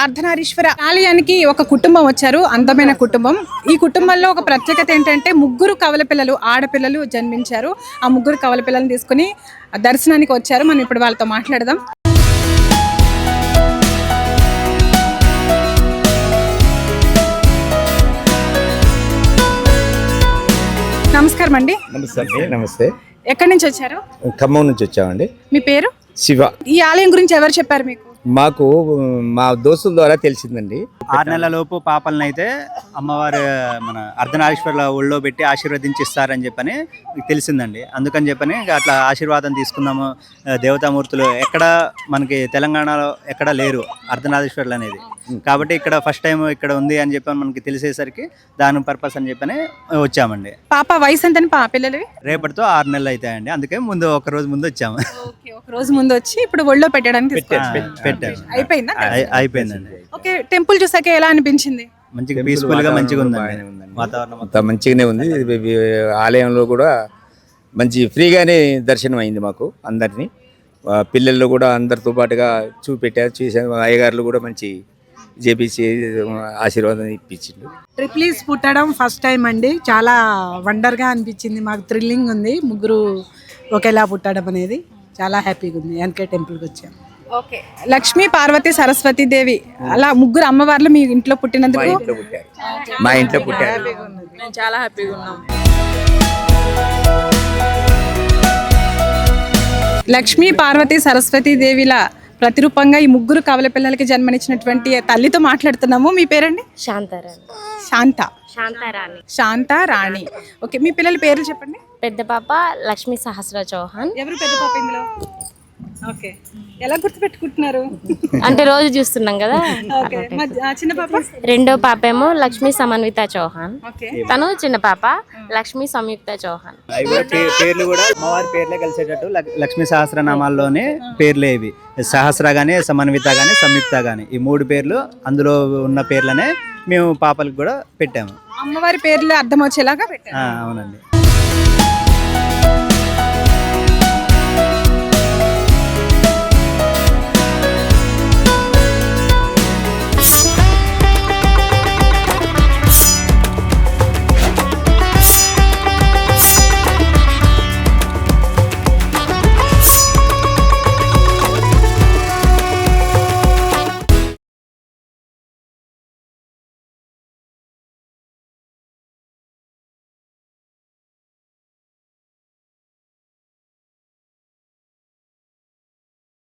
అర్ధనారీశ్వర ఆలయానికి ఒక కుటుంబం వచ్చారు, అందమైన కుటుంబం. ఈ కుటుంబంలో ఒక ప్రత్యేకత ఏంటంటే ముగ్గురు కవల పిల్లలు, ఆడపిల్లలు జన్మించారు. ఆ ముగ్గురు కవల పిల్లల్ని తీసుకుని దర్శనానికి వచ్చారు. మనం ఇప్పుడు వాళ్ళతో మాట్లాడదాం. నమస్కారం అండి. నమస్తే అండి. నమస్తే. ఎక్కడి నుంచి వచ్చారు? ఖమ్మం నుంచి వచ్చామండి. మీ పేరు? శివ. ఈ ఆలయం గురించి ఎవరు చెప్పారు మీకు? మాకు మా దోస్తుల ద్వారా తెలిసిందండి. 6 నెలల లోపు పాపలను అయితే అమ్మవారు మన అర్ధనారీశ్వర్ల ఒళ్ళో పెట్టి ఆశీర్వదించి ఇస్తారని చెప్పని మీకు తెలిసిందండి. అందుకని చెప్పని అట్లా ఆశీర్వాదం తీసుకుందాము. దేవతామూర్తులు ఎక్కడ మనకి తెలంగాణలో ఎక్కడ లేరు అర్ధనారీశ్వర్లు అనేది, కాబట్టి ఇక్కడ ఫస్ట్ టైం ఇక్కడ ఉంది అని చెప్పని మనకి తెలిసేసరికి దాని పర్పస్ అని చెప్పని వచ్చామండి. పాప వయసు ఎంతని పిల్లలవి? రేపటితో 6 నెలలు అవుతాయండి. అందుకే ఒక రోజు ముందు వచ్చాము. ఒక రోజు ముందు వచ్చి ఇప్పుడు ఒళ్ళో పెట్టడానికి అయిపోయిందా? అయిపోయిందండి. ఓకే, టెంపుల్ చూసాక ఎలా అనిపించింది? మంచిగా పీస్ఫుల్ గా మంచిగా ఉందండి. వాతావరణం అంతా మంచిగానే ఉంది. ఆలయంలో కూడా మంచి ఫ్రీగానే దర్శనం అయింది మాకు అందరినీ. పిల్లలు కూడా అందరితో పాటుగా చూపెట్టారు, చూసాను. అయ్యగారులు కూడా మంచి చేపించి ఆశీర్వాదం ఇప్పించిండు. ట్రిప్లీస్ పుట్టడం ఫస్ట్ టైం అండి. చాలా వండర్గా అనిపించింది, మాకు థ్రిల్లింగ్ ఉంది. ముగ్గురు ఒకేలా పుట్టడం అనేది చాలా హ్యాపీగా ఉంది. ఎన్కే టెంపుల్కి వచ్చాం. ఓకే, లక్ష్మీ పార్వతి సరస్వతి దేవి అలా ముగ్గురు అమ్మవార్లు మీ ఇంట్లో పుట్టినందుకు మా ఇంట్లో పుట్టారు. మేము చాలా హ్యాపీగా ఉన్నాం. లక్ష్మీ పార్వతి సరస్వతి దేవిల ప్రతిరూపంగా ఈ ముగ్గురు కవల పిల్లలకి జన్మనిచ్చినటువంటి తల్లితో మాట్లాడుతున్నాము. మీ పేరండి? శాంతారాణి. శాంతారాణి. ఓకే, మీ పిల్లల పేర్లు చెప్పండి. పెద్ద పాప లక్ష్మీ సహస్ర చౌహాన్. ఎవరు పెద్ద పాప ఇందులో? ఓకే, ఎలా గుర్తుపెట్టుకుంటున్నారు? అంటే రోజు చూస్తున్నాం కదా. ఓకే, చిన్న పాప? రెండో పాప ఏమో లక్ష్మీ సమన్విత చౌహాన్. ఓకే, తను చిన్న పాప లక్ష్మీ సంయుక్త చౌహాన్. పేర్లు కూడా అమ్మవారి పేర్లే కలిసేటట్టు లక్ష్మీ సహస్రనామాల్లోనే పేర్లే ఇవి. సహస్ర గానీ, సమన్విత గానీ, సంయుక్త గానీ ఈ 3 పేర్లు అందులో ఉన్న పేర్లనే మేము పాపలకు కూడా పెట్టాము. అమ్మవారి పేర్లు అర్థం వచ్చేలాగా పెట్టాము. అవునండి.